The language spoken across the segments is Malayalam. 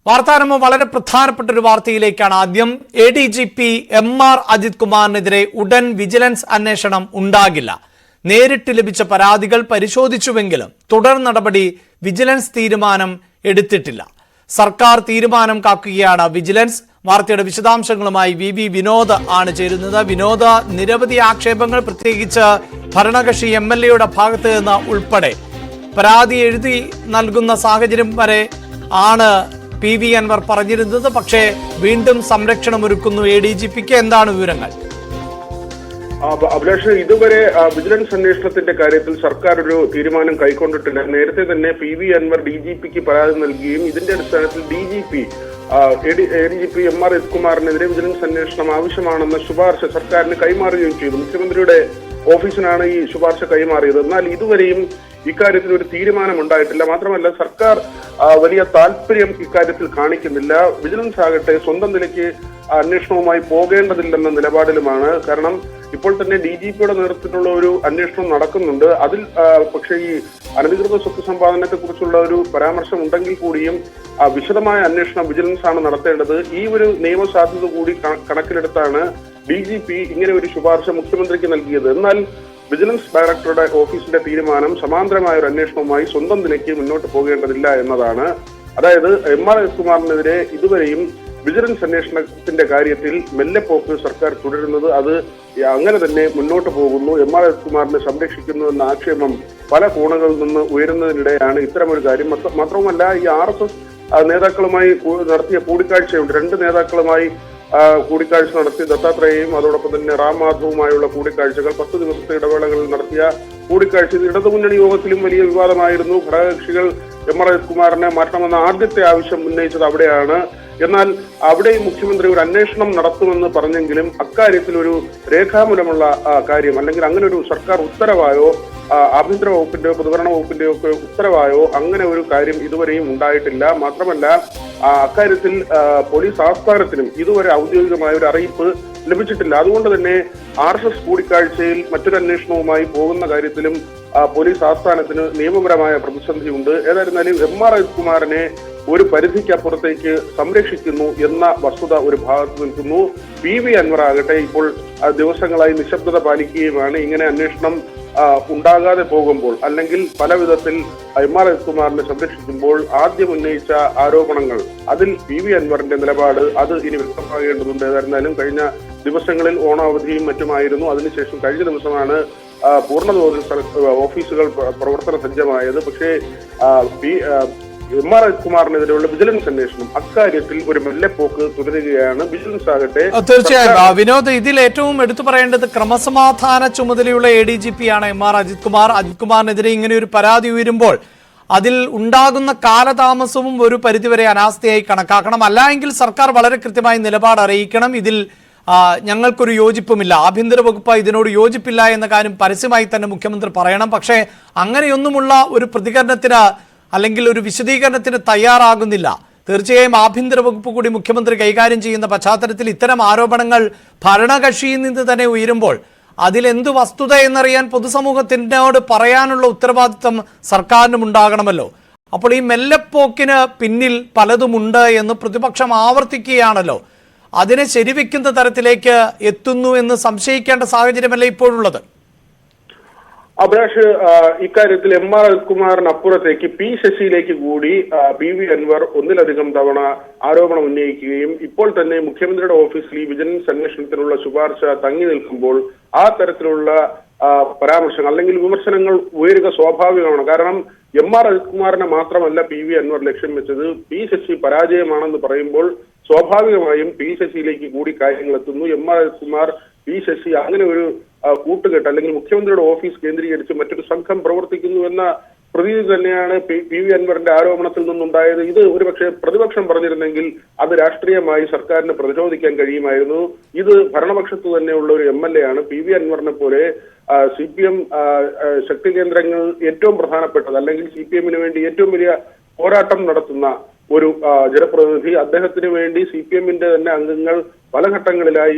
വാർത്താരംഭം വളരെ പ്രധാനപ്പെട്ട ഒരു വാർത്തയിലേക്കാണ്. ആദ്യം ADGP MR അജിത് കുമാറിനെതിരെ ഉടൻ വിജിലൻസ് അന്വേഷണം ഉണ്ടാകില്ല. നേരിട്ട് ലഭിച്ച പരാതികൾ പരിശോധിച്ചുവെങ്കിലും തുടർ നടപടി വിജിലൻസ് തീരുമാനം എടുത്തിട്ടില്ല. സർക്കാർ തീരുമാനം കാക്കുകയാണ് വിജിലൻസ്. വാർത്തയുടെ വിശദാംശങ്ങളുമായി VV വിനോദ് ആണ് ചേരുന്നത്. വിനോദ്, നിരവധി ആക്ഷേപങ്ങൾ പ്രത്യേകിച്ച് ഭരണകക്ഷി MLA ഭാഗത്ത് നിന്ന് ഉൾപ്പെടെ പരാതി എഴുതി നൽകുന്ന സാഹചര്യം വരെ ആണ് PV അൻവർ പറഞ്ഞിരുന്നത്. പക്ഷേ വീണ്ടും സംരക്ഷണം ഒരുക്കുന്നു ADGPക്ക്. എന്താണ് വിവരങ്ങൾ? അഭിലാഷ്, ഇതുവരെ വിജിലൻസ് അന്വേഷണത്തിന്റെ കാര്യത്തിൽ സർക്കാർ ഒരു തീരുമാനം കൈക്കൊണ്ടിട്ടില്ല. നേരത്തെ തന്നെ PV അൻവർ DGPക്ക് പരാതി നൽകുകയും ഇതിന്റെ അടിസ്ഥാനത്തിൽ ADGP MR അജിത് കുമാറിനെതിരെ വിജിലൻസ് അന്വേഷണം ആവശ്യമാണെന്ന ശുപാർശ സർക്കാരിന് കൈമാറുകയും ചെയ്തു. മുഖ്യമന്ത്രിയുടെ ഓഫീസിനാണ് ഈ ശുപാർശ കൈമാറിയത്. എന്നാൽ ഇതുവരെയും ഇക്കാര്യത്തിൽ ഒരു തീരുമാനം ഉണ്ടായിട്ടില്ല. മാത്രമല്ല, സർക്കാർ വലിയ താല്പര്യം ഇക്കാര്യത്തിൽ കാണിക്കുന്നില്ല. വിജിലൻസ് ആകട്ടെ സ്വന്തം നിലയ്ക്ക് അന്വേഷണവുമായി പോകേണ്ടതില്ലെന്ന നിലപാടിലുമാണ്. കാരണം ഇപ്പോൾ തന്നെ DGPയുടെ നേതൃത്വത്തിലുള്ള ഒരു അന്വേഷണം നടക്കുന്നുണ്ട്. അതിൽ പക്ഷേ ഈ അനധികൃത സ്വത്ത് സമ്പാദനത്തെ കുറിച്ചുള്ള ഒരു പരാമർശം ഉണ്ടെങ്കിൽ കൂടിയും വിശദമായ അന്വേഷണം വിജിലൻസ് ആണ് നടത്തേണ്ടത്. ഈ ഒരു നിയമസാധ്യത കൂടി കണക്കിലെടുത്താണ് DGP ഇങ്ങനെ ഒരു ശുപാർശ മുഖ്യമന്ത്രിക്ക് നൽകിയത്. എന്നാൽ വിജിലൻസ് ഡയറക്ടറുടെ ഓഫീസിന്റെ തീരുമാനം സമാന്തരമായ ഒരു അന്വേഷണവുമായി സ്വന്തം നിലയ്ക്ക് മുന്നോട്ട് പോകേണ്ടതില്ല എന്നതാണ്. അതായത് MR അജിത് കുമാറിനെതിരെ ഇതുവരെയും വിജിലൻസ് അന്വേഷണത്തിന്റെ കാര്യത്തിൽ മെല്ലെപ്പോക്ക് സർക്കാർ തുടരുന്നത്, അത് അങ്ങനെ തന്നെ മുന്നോട്ട് പോകുന്നു. MR അജിത് കുമാറിനെ സംരക്ഷിക്കുന്നു എന്ന ആക്ഷേപം പല കോണുകളിൽ നിന്ന് ഉയരുന്നതിനിടെയാണ് ഇത്തരമൊരു കാര്യം. മാത്രവുമല്ല, ഈ RSS നേതാക്കളുമായി നടത്തിയ കൂടിക്കാഴ്ചയുണ്ട്. 2 നേതാക്കളുമായി കൂടിക്കാഴ്ച നടത്തി. ദത്താത്രേയയും അതോടൊപ്പം തന്നെ റാം മാധവുമായുള്ള കൂടിക്കാഴ്ചകൾ 10 ദിവസത്തെ ഇടവേളകളിൽ നടത്തിയ കൂടിക്കാഴ്ച ഇടതുമുന്നണി യോഗത്തിലും വലിയ വിവാദമായിരുന്നു. ഘടകകക്ഷികൾ MR അജിത് കുമാറിനെ മാറ്റണമെന്ന ആദ്യത്തെ ആവശ്യം ഉന്നയിച്ചത് അവിടെയാണ്. എന്നാൽ അവിടെയും മുഖ്യമന്ത്രി ഒരു അന്വേഷണം നടത്തുമെന്ന് പറഞ്ഞെങ്കിലും അക്കാര്യത്തിൽ ഒരു രേഖാമൂലമുള്ള കാര്യം, അല്ലെങ്കിൽ അങ്ങനെ ഒരു സർക്കാർ ഉത്തരവായോ ആഭ്യന്തര വകുപ്പിന്റെയോ പൊതുഭരണ വകുപ്പിന്റെയോ ഒക്കെ ഉത്തരവായോ അങ്ങനെ ഒരു കാര്യം ഇതുവരെയും ഉണ്ടായിട്ടില്ല. മാത്രമല്ല, അക്കാര്യത്തിൽ പോലീസ് ആസ്ഥാനത്തിനും ഇതുവരെ ഔദ്യോഗികമായ ഒരു അറിയിപ്പ് ലഭിച്ചിട്ടില്ല. അതുകൊണ്ട് തന്നെ RSS കൂടിക്കാഴ്ചയിൽ മറ്റൊരു അന്വേഷണവുമായി പോകുന്ന കാര്യത്തിലും പോലീസ് ആസ്ഥാനത്തിന് നിയമപരമായ പ്രതിസന്ധിയുണ്ട്. ഏതായിരുന്നാലും MR അജിത് കുമാറിനെ ഒരു പരിധിക്കപ്പുറത്തേക്ക് സംരക്ഷിക്കുന്നു എന്ന വസ്തുത ഒരു ഭാഗത്ത് നിൽക്കുന്നു. PV അൻവർ ആകട്ടെ ഇപ്പോൾ ദിവസങ്ങളായി നിശബ്ദത പാലിക്കുകയുമാണ്. ഇങ്ങനെ അന്വേഷണം ഉണ്ടാകാതെ പോകുമ്പോൾ, അല്ലെങ്കിൽ പല വിധത്തിൽ MR അജിത് കുമാറിനെ സംരക്ഷിക്കുമ്പോൾ ആദ്യം ഉന്നയിച്ച ആരോപണങ്ങൾ, അതിൽ PV അൻവറിന്റെ നിലപാട് അത് ഇനി വ്യക്തമാകേണ്ടതുണ്ട്. ഏതായിരുന്നാലും കഴിഞ്ഞ ദിവസങ്ങളിൽ ഓണാവധിയും മറ്റുമായിരുന്നു. അതിനുശേഷം കഴിഞ്ഞ ദിവസമാണ് പൂർണ്ണതോതിൽ ഓഫീസുകൾ പ്രവർത്തന സജ്ജമായത്. പക്ഷേ MR അജിത് കുമാറിനെതിരെയുള്ള വിജിലൻസ് അന്വേഷണം അക്കാര്യത്തിൽ ഒരു മെല്ലെപ്പോക്ക് തുടരുകയാണ്. വിജിലൻസ് ആകട്ടെ തീർച്ചയായും വിനോദ്, ഇതിൽ ഏറ്റവും എടുത്തു പറയേണ്ടത് ക്രമസമാധാന ചുമതലയുള്ള ADGP ആണ് MR അജിത് കുമാർ. അജിത് കുമാറിനെതിരെ ഇങ്ങനെ ഒരു പരാതി ഉയരുമ്പോൾ അതിൽ ഉണ്ടാകുന്ന കാലതാമസവും ഒരു പരിധിവരെ അനാസ്ഥയായി കണക്കാക്കണം. അല്ലെങ്കിൽ സർക്കാർ വളരെ കൃത്യമായി നിലപാട് അറിയിക്കണം. ഇതിൽ ഞങ്ങൾക്കൊരു യോജിപ്പുമില്ല, ആഭ്യന്തര വകുപ്പ് ഇതിനോട് യോജിപ്പില്ല എന്ന കാര്യം പരസ്യമായി തന്നെ മുഖ്യമന്ത്രി പറയണം. പക്ഷേ അങ്ങനെയൊന്നുമുള്ള ഒരു പ്രതികരണത്തിന് അല്ലെങ്കിൽ ഒരു വിശദീകരണത്തിന് തയ്യാറാകുന്നില്ല. തീർച്ചയായും ആഭ്യന്തര വകുപ്പ് കൂടി മുഖ്യമന്ത്രി കൈകാര്യം ചെയ്യുന്ന പശ്ചാത്തലത്തിൽ ഇത്തരം ആരോപണങ്ങൾ ഭരണകക്ഷിയിൽ നിന്ന് തന്നെ ഉയരുമ്പോൾ അതിലെന്തു വസ്തുത എന്നറിയാൻ പൊതുസമൂഹത്തിനോട് പറയാനുള്ള ഉത്തരവാദിത്വം സർക്കാരിനും ഉണ്ടാകണമല്ലോ. അപ്പോൾ ഈ മെല്ലെപ്പോക്കിന് പിന്നിൽ പലതുമുണ്ട് എന്ന് പ്രതിപക്ഷം ആവർത്തിക്കുകയാണല്ലോ. അതിനെ ശരിവെക്കുന്ന തരത്തിലേക്ക് എത്തുന്നു എന്ന് സംശയിക്കേണ്ട സാഹചര്യമല്ല ഇപ്പോഴുള്ളത്. അഭിലാഷ്, ഇക്കാര്യത്തിൽ MR അജിത് കുമാറിനപ്പുറത്തേക്ക് P ശശിയിലേക്ക് കൂടി PV അൻവർ ഒന്നിലധികം തവണ ആരോപണം ഉന്നയിക്കുകയും ഇപ്പോൾ തന്നെ മുഖ്യമന്ത്രിയുടെ ഓഫീസിൽ ഈ വിജിലൻസ് അന്വേഷണത്തിനുള്ള ശുപാർശ തങ്ങി നിൽക്കുമ്പോൾ ആ തരത്തിലുള്ള പരാമർശങ്ങൾ അല്ലെങ്കിൽ വിമർശനങ്ങൾ ഉയരുക സ്വാഭാവികമാണ്. കാരണം MR അജിത് കുമാറിനെ മാത്രമല്ല PV അൻവർ ലക്ഷ്യം വെച്ചത്. P ശശി പരാജയമാണെന്ന് പറയുമ്പോൾ സ്വാഭാവികമായും P ശശിയിലേക്ക് കൂടി കാര്യങ്ങൾ എത്തുന്നു. MR അജിത് കുമാർ, P ശശി അങ്ങനെ ഒരു കൂട്ടുകെട്ട്, അല്ലെങ്കിൽ മുഖ്യമന്ത്രിയുടെ ഓഫീസ് കേന്ദ്രീകരിച്ച് മറ്റൊരു സംഘം പ്രവർത്തിക്കുന്നു എന്ന പ്രതീതി തന്നെയാണ് PV അൻവറിന്റെ ആരോപണത്തിൽ നിന്നുണ്ടായത്. ഇത് ഒരുപക്ഷെ പ്രതിപക്ഷം പറഞ്ഞിരുന്നെങ്കിൽ അത് രാഷ്ട്രീയമായി സർക്കാരിന് പ്രതിരോധിക്കാൻ കഴിയുമായിരുന്നു. ഇത് ഭരണപക്ഷത്ത് തന്നെയുള്ള ഒരു MLA ആണ്. PV അൻവറിനെ പോലെ CPM ശക്തി കേന്ദ്രങ്ങൾ ഏറ്റവും പ്രധാനപ്പെട്ടത്, അല്ലെങ്കിൽ CPM-ന് വേണ്ടി ഏറ്റവും വലിയ പോരാട്ടം നടത്തുന്ന ഒരു ജനപ്രതിനിധി, അദ്ദേഹത്തിന് വേണ്ടി CPM-ന്റെ തന്നെ അംഗങ്ങൾ പല ഘട്ടങ്ങളിലായി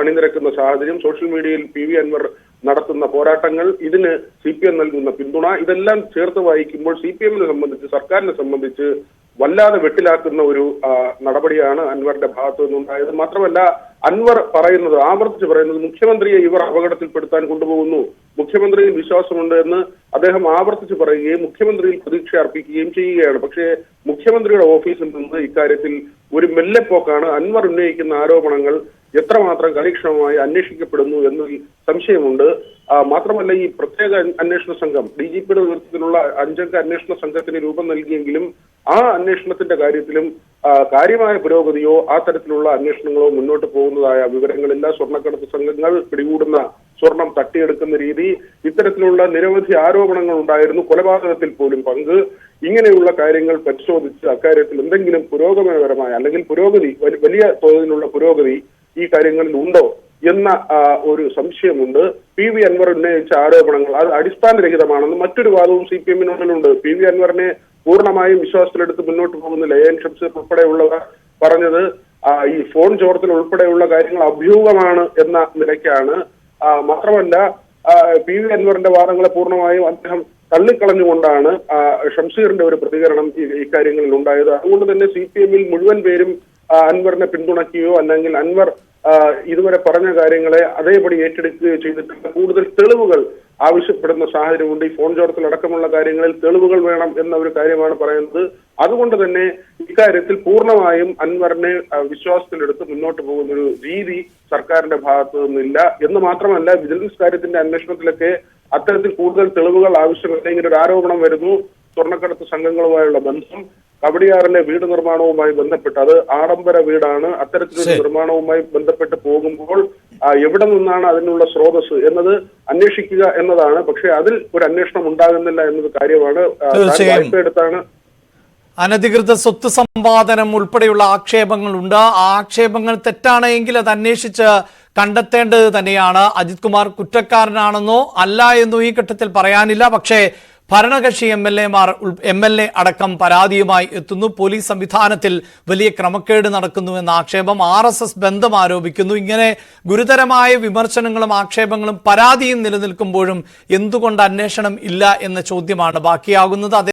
അണിനിരക്കുന്ന സാഹചര്യം, സോഷ്യൽ മീഡിയയിൽ PV അൻവർ നടത്തുന്ന പോരാട്ടങ്ങൾ, ഇതിന് CPM നൽകുന്ന പിന്തുണ, ഇതെല്ലാം ചേർത്ത് വായിക്കുമ്പോൾ CPM-നെ സംബന്ധിച്ച്, സർക്കാരിനെ സംബന്ധിച്ച് വല്ലാതെ വെട്ടിലാക്കുന്ന ഒരു നടപടിയാണ് അൻവറിന്റെ ഭാഗത്തു നിന്നുണ്ടായത്. മാത്രമല്ല അൻവർ പറയുന്നത്, ആവർത്തിച്ച് പറയുന്നത്, മുഖ്യമന്ത്രിയെ ഇവർ അപകടത്തിൽപ്പെടുത്താൻ കൊണ്ടുപോകുന്നു, മുഖ്യമന്ത്രിയിൽ വിശ്വാസമുണ്ട് എന്ന് അദ്ദേഹം ആവർത്തിച്ച് പറയുകയും മുഖ്യമന്ത്രിയിൽ പ്രതീക്ഷ അർപ്പിക്കുകയും ചെയ്യുകയാണ്. പക്ഷേ മുഖ്യമന്ത്രിയുടെ ഓഫീസിൽ നിന്ന് ഇക്കാര്യത്തിൽ ഒരു മെല്ലെപ്പോക്കാണ്. അൻവർ ഉന്നയിക്കുന്ന ആരോപണങ്ങൾ എത്രമാത്രം കാര്യക്ഷമമായി അന്വേഷിക്കപ്പെടുന്നു എന്നതിൽ സംശയമുണ്ട്. മാത്രമല്ല ഈ പ്രത്യേക അന്വേഷണ സംഘം DGPയുടെ നേതൃത്വത്തിലുള്ള 5 അംഗ അന്വേഷണ സംഘത്തിന് രൂപം നൽകിയെങ്കിലും ആ അന്വേഷണത്തിന്റെ കാര്യത്തിലും കാര്യമായ പുരോഗതിയോ ആ തരത്തിലുള്ള അന്വേഷണങ്ങളോ മുന്നോട്ട് പോകുന്നതായ വിവരങ്ങളില്ല. സ്വർണ്ണക്കടത്ത് സംഘങ്ങൾ പിടികൂടുന്ന സ്വർണം തട്ടിയെടുക്കുന്ന രീതി, ഇത്തരത്തിലുള്ള നിരവധി ആരോപണങ്ങൾ ഉണ്ടായിരുന്നു. കൊലപാതകത്തിൽ പോലും പങ്ക്, ഇങ്ങനെയുള്ള കാര്യങ്ങൾ പരിശോധിച്ച് അക്കാര്യത്തിൽ എന്തെങ്കിലും പുരോഗമനപരമായ അല്ലെങ്കിൽ പുരോഗതി, വലിയ തോതിലുള്ള പുരോഗതി ഈ കാര്യങ്ങളിൽ ഉണ്ടോ എന്ന ഒരു സംശയമുണ്ട്. PV അൻവർ ഉന്നയിച്ച ആരോപണങ്ങൾ അത് അടിസ്ഥാനരഹിതമാണെന്ന് മറ്റൊരു വാദവും CPM-നുള്ളിലുണ്ട്. PV അൻവറിനെ പൂർണ്ണമായും വിശ്വാസത്തിലെടുത്ത് മുന്നോട്ട് പോകുന്നില്ല. AN ഷംസീർ ഉൾപ്പെടെയുള്ളവർ പറഞ്ഞത് ഈ ഫോൺ ചോർത്തൽ ഉൾപ്പെടെയുള്ള കാര്യങ്ങൾ അഭ്യൂഹമാണ് എന്ന നിലയ്ക്കാണ്. മാത്രമല്ല PV അൻവറിന്റെ വാദങ്ങളെ പൂർണ്ണമായും അദ്ദേഹം തള്ളിക്കളഞ്ഞുകൊണ്ടാണ് ഷംസീറിന്റെ ഒരു പ്രതികരണം ഇക്കാര്യങ്ങളിൽ ഉണ്ടായത്. അതുകൊണ്ട് തന്നെ CPM-ൽ മുഴുവൻ പേരും അൻവറിനെ പിന്തുണയ്ക്കുകയോ അല്ലെങ്കിൽ അൻവർ ഇതുവരെ പറഞ്ഞ കാര്യങ്ങളെ അതേപടി ഏറ്റെടുക്കുകയോ ചെയ്തിട്ടുണ്ട്. കൂടുതൽ തെളിവുകൾ ആവശ്യപ്പെടുന്ന സാഹചര്യമുണ്ട്. ഈ ഫോൺ ചോർത്തൽ അടക്കമുള്ള കാര്യങ്ങളിൽ തെളിവുകൾ വേണം എന്ന ഒരു കാര്യമാണ് പറയുന്നത്. അതുകൊണ്ട് തന്നെ ഇക്കാര്യത്തിൽ പൂർണ്ണമായും അൻവറിനെ വിശ്വാസത്തിലെടുത്ത് മുന്നോട്ട് പോകുന്ന ഒരു രീതി സർക്കാരിന്റെ ഭാഗത്തു നിന്നില്ല എന്ന് മാത്രമല്ല, വിജിലൻസ് കാര്യത്തിന്റെ അന്വേഷണത്തിലൊക്കെ അത്തരത്തിൽ കൂടുതൽ തെളിവുകൾ ആവശ്യമില്ല. ഇങ്ങനെ ഒരു ആരോപണം വരുന്നു, സ്വർണ്ണക്കടത്ത് സംഘങ്ങളുമായുള്ള ബന്ധം, കവടിയാറിലെ വീട് നിർമ്മാണവുമായി ബന്ധപ്പെട്ട്, അത് ആഡംബര വീടാണ്, അത്തരത്തിലൊരു നിർമ്മാണവുമായി ബന്ധപ്പെട്ട് പോകുമ്പോൾ എവിടെ നിന്നാണ് അതിനുള്ള സ്രോതസ് എന്നത് അന്വേഷിക്കുക എന്നതാണ്. പക്ഷെ അതിൽ ഒരു അന്വേഷണം ഉണ്ടാകുന്നില്ല എന്നത് കാര്യമാണ്. വായ്പയെടുത്താണ് അനധികൃത സ്വത്ത് സമ്പാദനം ഉൾപ്പെടെയുള്ള ആക്ഷേപങ്ങളുണ്ട്. ആ ആക്ഷേപങ്ങൾ തെറ്റാണ് എങ്കിൽ അത് അന്വേഷിച്ച് കണ്ടെത്തേണ്ടത് തന്നെയാണ്. അജിത് കുമാർ കുറ്റക്കാരനാണെന്നോ അല്ല എന്നോ ഈ ഘട്ടത്തിൽ പറയാനില്ല. പക്ഷേ ഭരണകക്ഷി MLA അടക്കം പരാതിയുമായി എത്തുന്നു. പോലീസ് സംവിധാനത്തിൽ വലിയ ക്രമക്കേട് നടക്കുന്നുവെന്ന ആക്ഷേപം, RSS ബന്ധം ആരോപിക്കുന്നു. ഇങ്ങനെ ഗുരുതരമായ വിമർശനങ്ങളും ആക്ഷേപങ്ങളും പരാതിയും നിലനിൽക്കുമ്പോഴും എന്തുകൊണ്ട് അന്വേഷണം ഇല്ല എന്ന ചോദ്യമാണ് ബാക്കിയാകുന്നത്.